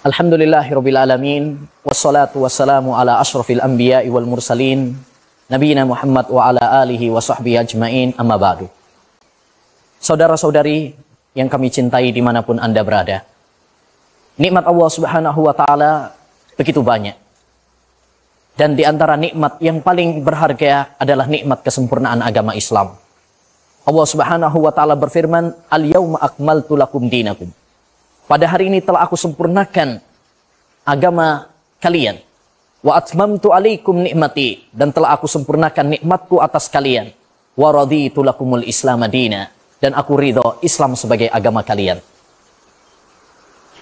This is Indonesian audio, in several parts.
Alhamdulillahirabbil alamin wassalatu wassalamu ala asyrafil anbiya'i wal mursalin nabiyina Muhammad wa ala alihi wa sahbihi ajmain, amma ba'du. Saudara-saudari yang kami cintai dimanapun Anda berada, nikmat Allah Subhanahu wa ta'ala begitu banyak, dan di antara nikmat yang paling berharga adalah nikmat kesempurnaan agama Islam. Allah Subhanahu wa ta'ala berfirman, al-yawma akmaltu lakum dinakum, pada hari ini telah aku sempurnakan agama kalian. Wa atmamtu alaikum nikmati, dan telah aku sempurnakan nikmatku atas kalian. Wa raditu lakumul Islam madina, dan aku ridho Islam sebagai agama kalian.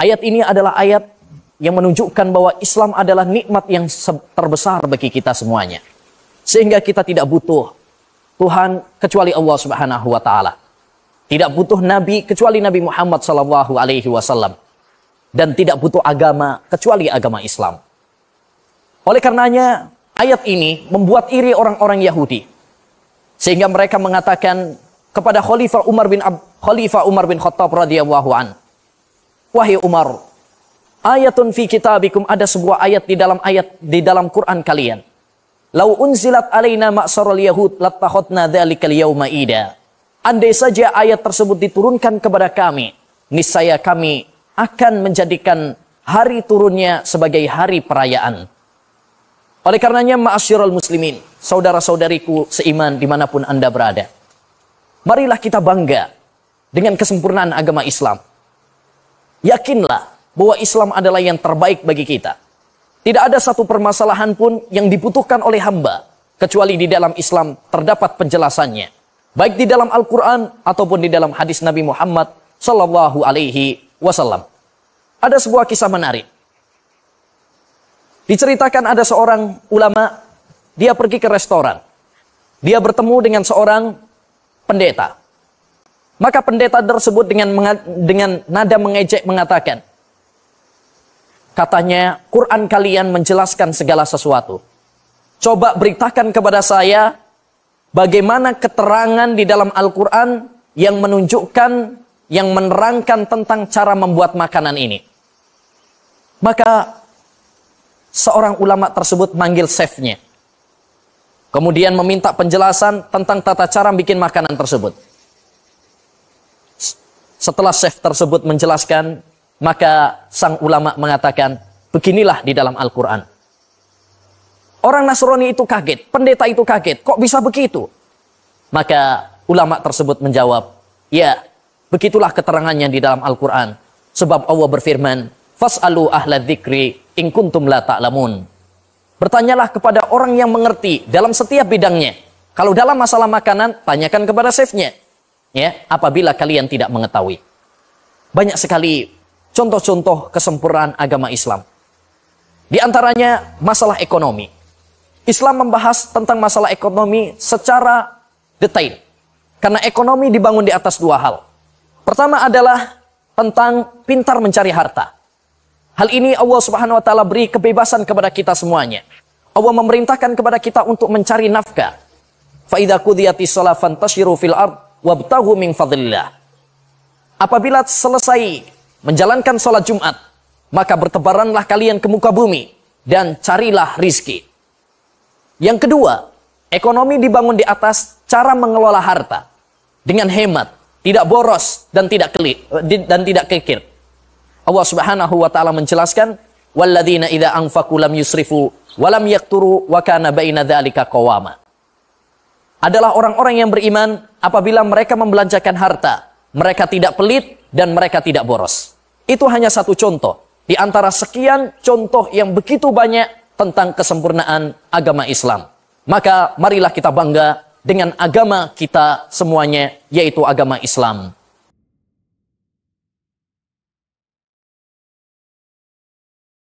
Ayat ini adalah ayat yang menunjukkan bahwa Islam adalah nikmat yang terbesar bagi kita semuanya. Sehingga kita tidak butuh Tuhan kecuali Allah Subhanahu wa ta'ala. Tidak butuh Nabi kecuali Nabi Muhammad sallallahu alaihi wasallam. Dan tidak butuh agama kecuali agama Islam. Oleh karenanya, ayat ini membuat iri orang-orang Yahudi. Sehingga mereka mengatakan kepada Khalifah Umar bin Khattab radhiyallahu an, wahai Umar, ayatun fi kitabikum, ada sebuah ayat di dalam Quran kalian. Lau unzilat alaina ma'sarul yahud lattakhadna dzalikal yauma ida. Andai saja ayat tersebut diturunkan kepada kami, niscaya kami akan menjadikan hari turunnya sebagai hari perayaan. Oleh karenanya, ma'asyiral muslimin, saudara-saudariku seiman dimanapun Anda berada, marilah kita bangga dengan kesempurnaan agama Islam. Yakinlah bahwa Islam adalah yang terbaik bagi kita. Tidak ada satu permasalahan pun yang dibutuhkan oleh hamba kecuali di dalam Islam terdapat penjelasannya, baik di dalam Al-Quran ataupun di dalam hadis Nabi Muhammad sallallahu alaihi wasallam. Ada sebuah kisah menarik. Diceritakan ada seorang ulama, dia pergi ke restoran. Dia bertemu dengan seorang pendeta. Maka pendeta tersebut dengan nada mengejek mengatakan, katanya, Quran kalian menjelaskan segala sesuatu. Coba beritakan kepada saya bagaimana keterangan di dalam Al-Quran yang menunjukkan, yang menerangkan tentang cara membuat makanan ini. Maka seorang ulama tersebut manggil chefnya. Kemudian meminta penjelasan tentang tata cara bikin makanan tersebut. Setelah chef tersebut menjelaskan, maka sang ulama mengatakan, beginilah di dalam Al-Quran. Orang Nasrani itu kaget, pendeta itu kaget, kok bisa begitu? Maka ulama tersebut menjawab, ya, begitulah keterangannya di dalam Al-Quran. Sebab Allah berfirman, fas'alu ahla dzikri in kuntum la ta'lamun. Bertanyalah kepada orang yang mengerti dalam setiap bidangnya. Kalau dalam masalah makanan, tanyakan kepada chefnya. Ya, apabila kalian tidak mengetahui. Banyak sekali contoh-contoh kesempurnaan agama Islam. Di antaranya masalah ekonomi. Islam membahas tentang masalah ekonomi secara detail. Karena ekonomi dibangun di atas dua hal. Pertama adalah tentang pintar mencari harta. Hal ini Allah Subhanahu wa ta'ala beri kebebasan kepada kita semuanya. Allah memerintahkan kepada kita untuk mencari nafkah. Fa idza qudiyatis shalah fantashiru fil ard wabtaghu min fadlillah. Apabila selesai menjalankan sholat Jumat, maka bertebaranlah kalian ke muka bumi dan carilah rizki. Yang kedua, ekonomi dibangun di atas cara mengelola harta dengan hemat, tidak boros dan tidak kikir. Allah Subhanahu wa ta'ala menjelaskan, walladzina idza anfaqu lam yusrifu wa lam yaqturu wa kana baina dzalika qawama. Adalah orang-orang yang beriman apabila mereka membelanjakan harta, mereka tidak pelit dan mereka tidak boros. Itu hanya satu contoh di antara sekian contoh yang begitu banyak tentang kesempurnaan agama Islam. Maka marilah kita bangga dengan agama kita semuanya, yaitu agama Islam.